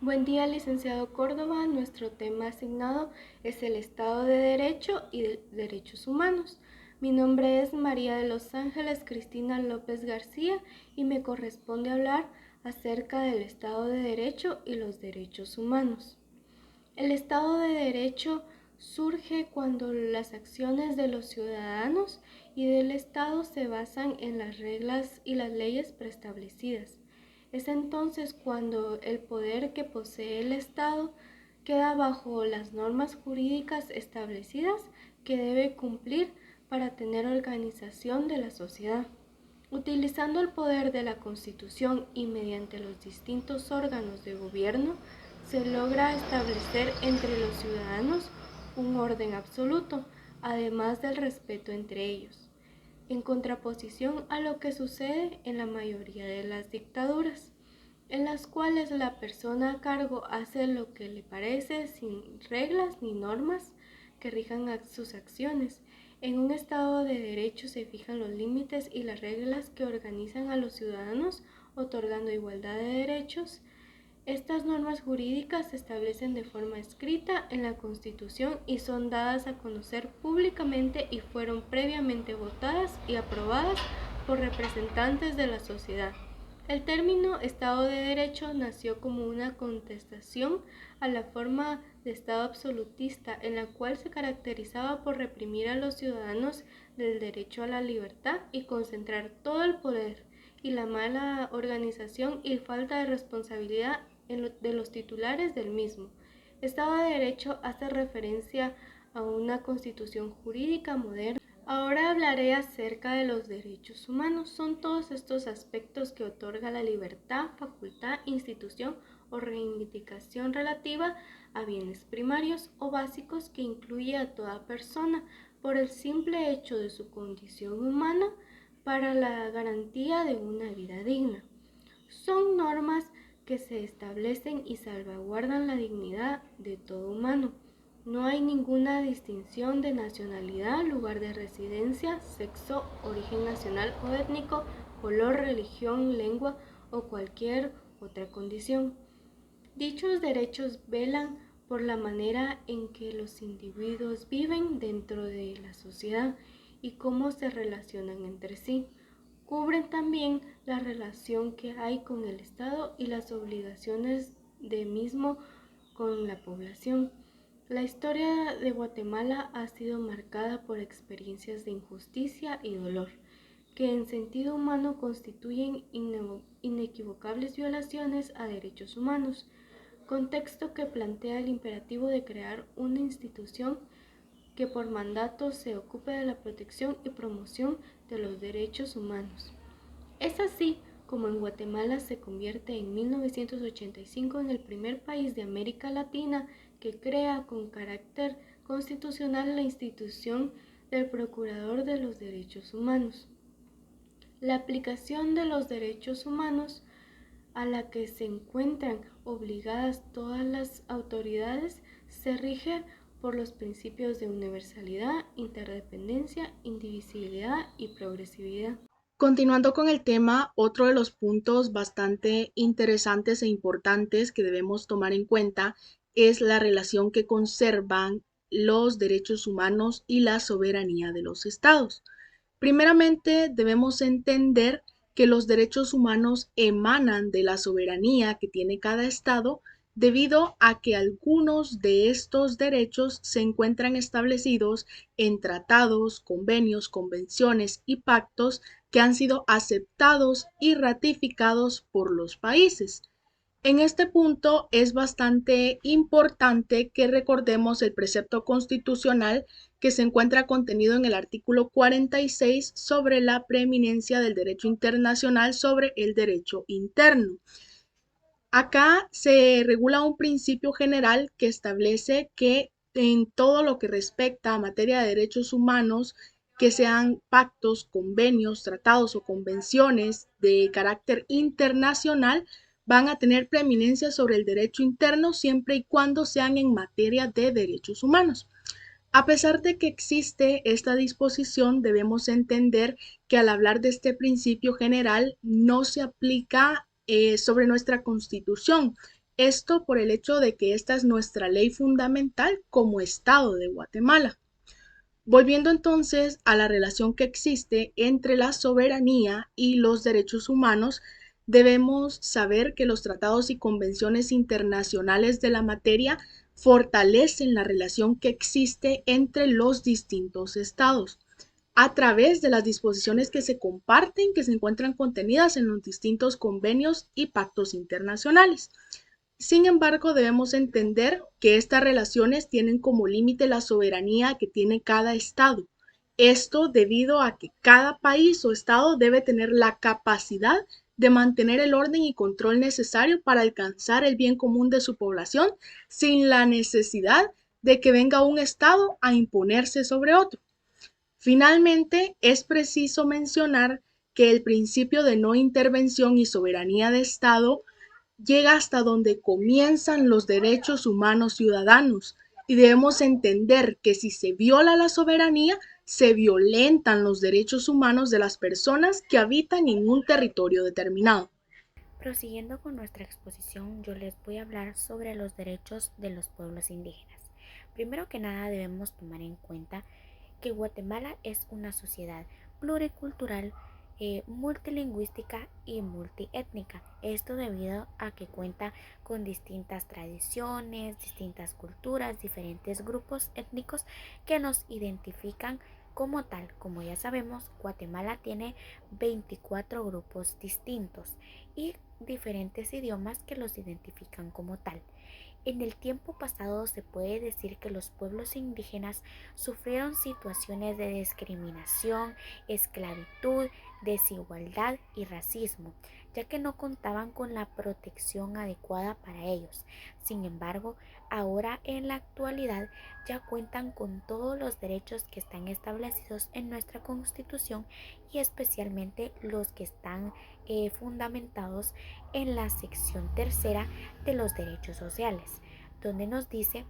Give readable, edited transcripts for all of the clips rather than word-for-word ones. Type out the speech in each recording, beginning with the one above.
Buen día, licenciado Córdoba. Nuestro tema asignado es el Estado de Derecho y de Derechos Humanos. Mi nombre es María de los Ángeles Cristina López García y me corresponde hablar acerca del Estado de Derecho y los derechos humanos. El Estado de Derecho surge cuando las acciones de los ciudadanos y del Estado se basan en las reglas y las leyes preestablecidas. Es entonces cuando el poder que posee el Estado queda bajo las normas jurídicas establecidas que debe cumplir para tener organización de la sociedad. Utilizando el poder de la Constitución y mediante los distintos órganos de gobierno, se logra establecer entre los ciudadanos un orden absoluto, además del respeto entre ellos, en contraposición a lo que sucede en la mayoría de las dictaduras, en las cuales la persona a cargo hace lo que le parece sin reglas ni normas que rijan sus acciones. En un Estado de Derecho se fijan los límites y las reglas que organizan a los ciudadanos, otorgando igualdad de derechos. Estas normas jurídicas se establecen de forma escrita en la Constitución y son dadas a conocer públicamente y fueron previamente votadas y aprobadas por representantes de la sociedad. El término Estado de Derecho nació como una contestación a la forma de Estado absolutista en la cual se caracterizaba por reprimir a los ciudadanos del derecho a la libertad y concentrar todo el poder, y la mala organización y falta de responsabilidad de los titulares del mismo. Estado de Derecho hace referencia a una constitución jurídica moderna. Ahora hablaré acerca de los derechos humanos. Son todos estos aspectos que otorga la libertad, facultad, institución o reivindicación relativa a bienes primarios o básicos que incluye a toda persona por el simple hecho de su condición humana para la garantía de una vida digna. Son normas que se establecen y salvaguardan la dignidad de todo humano. No hay ninguna distinción de nacionalidad, lugar de residencia, sexo, origen nacional o étnico, color, religión, lengua o cualquier otra condición. Dichos derechos velan por la manera en que los individuos viven dentro de la sociedad y cómo se relacionan entre sí. Cubren también la relación que hay con el Estado y las obligaciones de mismo con la población. La historia de Guatemala ha sido marcada por experiencias de injusticia y dolor, que en sentido humano constituyen inequivocables violaciones a derechos humanos, contexto que plantea el imperativo de crear una institución que por mandato se ocupe de la protección y promoción de los derechos humanos. Es así como en Guatemala se convierte en 1985 en el primer país de América Latina que crea con carácter constitucional la institución del Procurador de los Derechos Humanos. La aplicación de los derechos humanos a la que se encuentran obligadas todas las autoridades se rige por los principios de universalidad, interdependencia, indivisibilidad y progresividad. Continuando con el tema, otro de los puntos bastante interesantes e importantes que debemos tomar en cuenta es la relación que conservan los derechos humanos y la soberanía de los estados. Primeramente, debemos entender que los derechos humanos emanan de la soberanía que tiene cada estado debido a que algunos de estos derechos se encuentran establecidos en tratados, convenios, convenciones y pactos que han sido aceptados y ratificados por los países. En este punto es bastante importante que recordemos el precepto constitucional que se encuentra contenido en el artículo 46 sobre la preeminencia del derecho internacional sobre el derecho interno. Acá se regula un principio general que establece que en todo lo que respecta a materia de derechos humanos, que sean pactos, convenios, tratados o convenciones de carácter internacional, van a tener preeminencia sobre el derecho interno siempre y cuando sean en materia de derechos humanos. A pesar de que existe esta disposición, debemos entender que al hablar de este principio general no se aplica sobre nuestra Constitución. Esto por el hecho de que esta es nuestra ley fundamental como Estado de Guatemala. Volviendo entonces a la relación que existe entre la soberanía y los derechos humanos, debemos saber que los tratados y convenciones internacionales de la materia fortalecen la relación que existe entre los distintos estados a través de las disposiciones que se comparten, que se encuentran contenidas en los distintos convenios y pactos internacionales. Sin embargo, debemos entender que estas relaciones tienen como límite la soberanía que tiene cada estado. Esto debido a que cada país o estado debe tener la capacidad de mantener el orden y control necesario para alcanzar el bien común de su población sin la necesidad de que venga un estado a imponerse sobre otro. Finalmente, es preciso mencionar que el principio de no intervención y soberanía de Estado llega hasta donde comienzan los derechos humanos ciudadanos y debemos entender que si se viola la soberanía, se violentan los derechos humanos de las personas que habitan en un territorio determinado. Prosiguiendo con nuestra exposición, yo les voy a hablar sobre los derechos de los pueblos indígenas. Primero que nada debemos tomar en cuenta que Guatemala es una sociedad pluricultural, multilingüística y multiétnica. Esto debido a que cuenta con distintas tradiciones, distintas culturas, diferentes grupos étnicos que nos identifican como tal. Como ya sabemos, Guatemala tiene 24 grupos distintos y diferentes idiomas que los identifican como tal. En el tiempo pasado se puede decir que los pueblos indígenas sufrieron situaciones de discriminación, esclavitud, desigualdad y racismo, ya que no contaban con la protección adecuada para ellos. Sin embargo, ahora en la actualidad ya cuentan con todos los derechos que están establecidos en nuestra Constitución y especialmente los que están fundamentados en la sección tercera de los derechos sociales, donde nos dice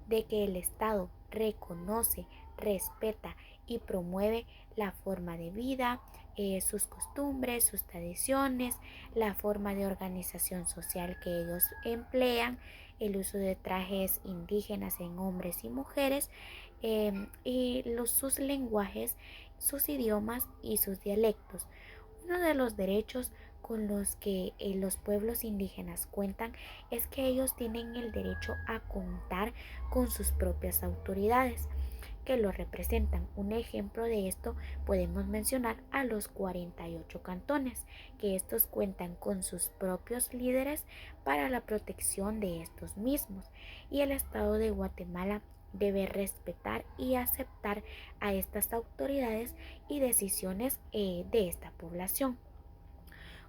de que el Estado reconoce, respeta y promueve la forma de vida, sus costumbres, sus tradiciones, la forma de organización social que ellos emplean, el uso de trajes indígenas en hombres y mujeres, y sus lenguajes, sus idiomas y sus dialectos. Uno de los derechos con los que los pueblos indígenas cuentan es que ellos tienen el derecho a contar con sus propias autoridades que lo representan. Un ejemplo de esto podemos mencionar a los 48 cantones, que estos cuentan con sus propios líderes para la protección de estos mismos. Y el Estado de Guatemala debe respetar y aceptar a estas autoridades y decisiones de esta población.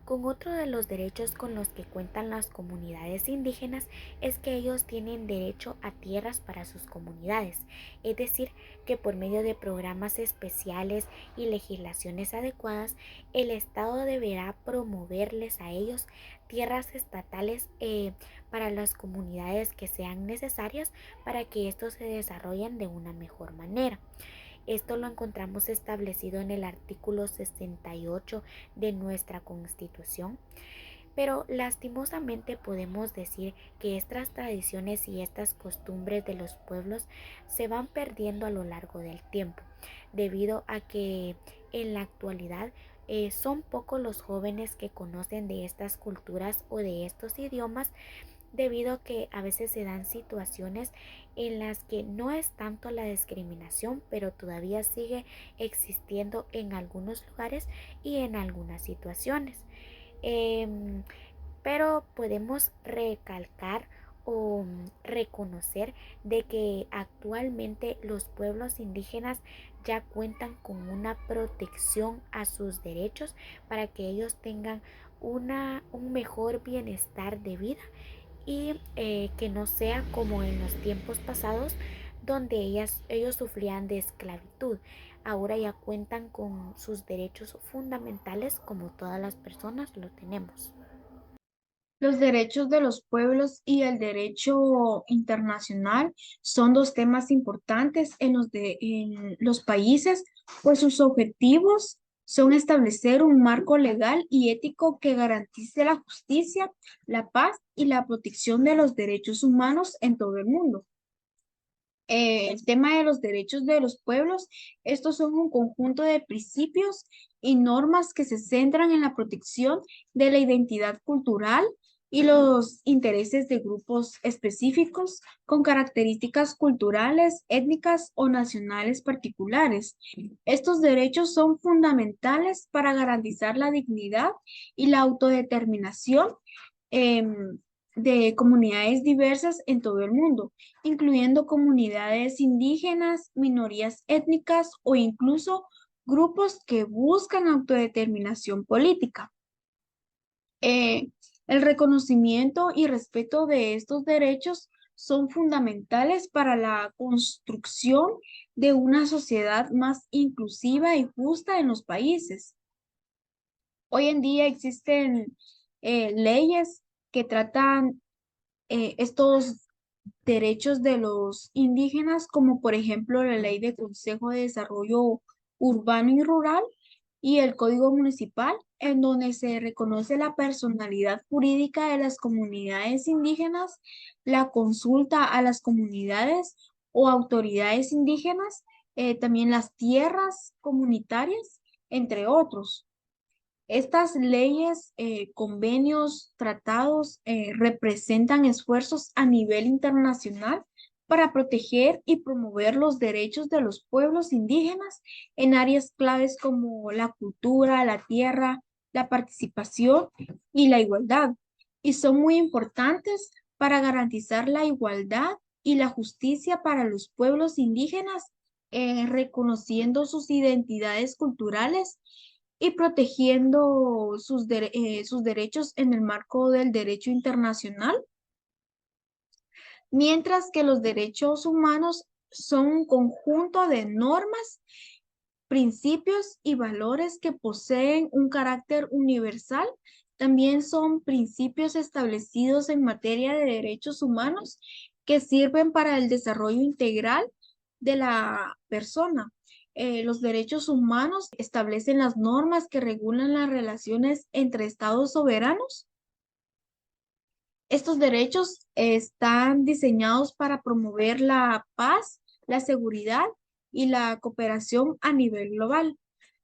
Con otro de los derechos con los que cuentan las comunidades indígenas es que ellos tienen derecho a tierras para sus comunidades, es decir, que por medio de programas especiales y legislaciones adecuadas, el Estado deberá promoverles a ellos tierras estatales para las comunidades que sean necesarias para que estos se desarrollen de una mejor manera. Esto lo encontramos establecido en el artículo 68 de nuestra Constitución. Pero lastimosamente podemos decir que estas tradiciones y estas costumbres de los pueblos se van perdiendo a lo largo del tiempo, debido a que en la actualidad son pocos los jóvenes que conocen de estas culturas o de estos idiomas, debido a que a veces se dan situaciones en las que no es tanto la discriminación, pero todavía sigue existiendo en algunos lugares y en algunas situaciones. Em, pero podemos recalcar o reconocer de que actualmente los pueblos indígenas ya cuentan con una protección a sus derechos para que ellos tengan un mejor bienestar de vida y que no sea como en los tiempos pasados donde ellos sufrían de esclavitud. Ahora ya cuentan con sus derechos fundamentales como todas las personas lo tenemos. Los derechos de los pueblos y el derecho internacional son dos temas importantes en los países, pues sus objetivos son establecer un marco legal y ético que garantice la justicia, la paz y la protección de los derechos humanos en todo el mundo. El tema de los derechos de los pueblos, estos son un conjunto de principios y normas que se centran en la protección de la identidad cultural y los intereses de grupos específicos con características culturales, étnicas o nacionales particulares. Estos derechos son fundamentales para garantizar la dignidad y la autodeterminación em, de comunidades diversas en todo el mundo, incluyendo comunidades indígenas, minorías étnicas o incluso grupos que buscan autodeterminación política. Eh, el reconocimiento y respeto de estos derechos son fundamentales para la construcción de una sociedad más inclusiva y justa en los países. Hoy en día existen leyes que tratan estos derechos de los indígenas, como por ejemplo la Ley de Consejo de Desarrollo Urbano y Rural y el Código Municipal, en donde se reconoce la personalidad jurídica de las comunidades indígenas, la consulta a las comunidades o autoridades indígenas, también las tierras comunitarias, entre otros. Estas leyes, convenios, tratados representan esfuerzos a nivel internacional para proteger y promover los derechos de los pueblos indígenas en áreas claves como la cultura, la tierra, la participación y la igualdad. Y son muy importantes para garantizar la igualdad y la justicia para los pueblos indígenas, reconociendo sus identidades culturales y protegiendo sus derechos en el marco del derecho internacional, mientras que los derechos humanos son un conjunto de normas, principios y valores que poseen un carácter universal. También son principios establecidos en materia de derechos humanos que sirven para el desarrollo integral de la persona. Los derechos humanos establecen las normas que regulan las relaciones entre estados soberanos. Estos derechos están diseñados para promover la paz, la seguridad y la cooperación a nivel global.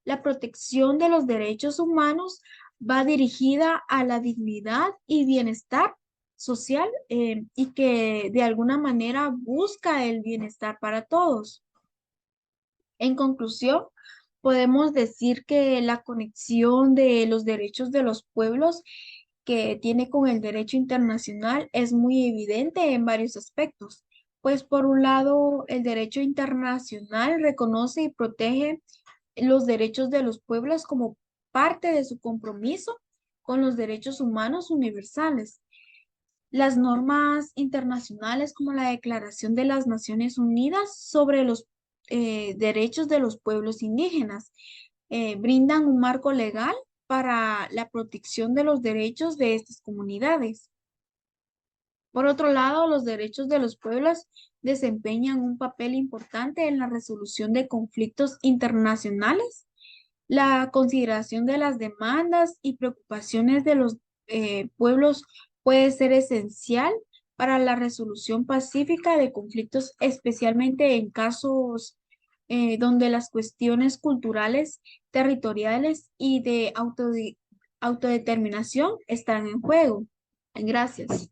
La protección de los derechos humanos va dirigida a la dignidad y bienestar social, y que de alguna manera busca el bienestar para todos. En conclusión, podemos decir que la conexión de los derechos de los pueblos que tiene con el derecho internacional es muy evidente en varios aspectos. Pues por un lado, el derecho internacional reconoce y protege los derechos de los pueblos como parte de su compromiso con los derechos humanos universales. Las normas internacionales como la Declaración de las Naciones Unidas sobre los derechos de los pueblos indígenas brindan un marco legal para la protección de los derechos de estas comunidades. Por otro lado, los derechos de los pueblos desempeñan un papel importante en la resolución de conflictos internacionales. La consideración de las demandas y preocupaciones de los pueblos puede ser esencial para la resolución pacífica de conflictos, especialmente en casos donde las cuestiones culturales, territoriales y de autodeterminación están en juego. Gracias.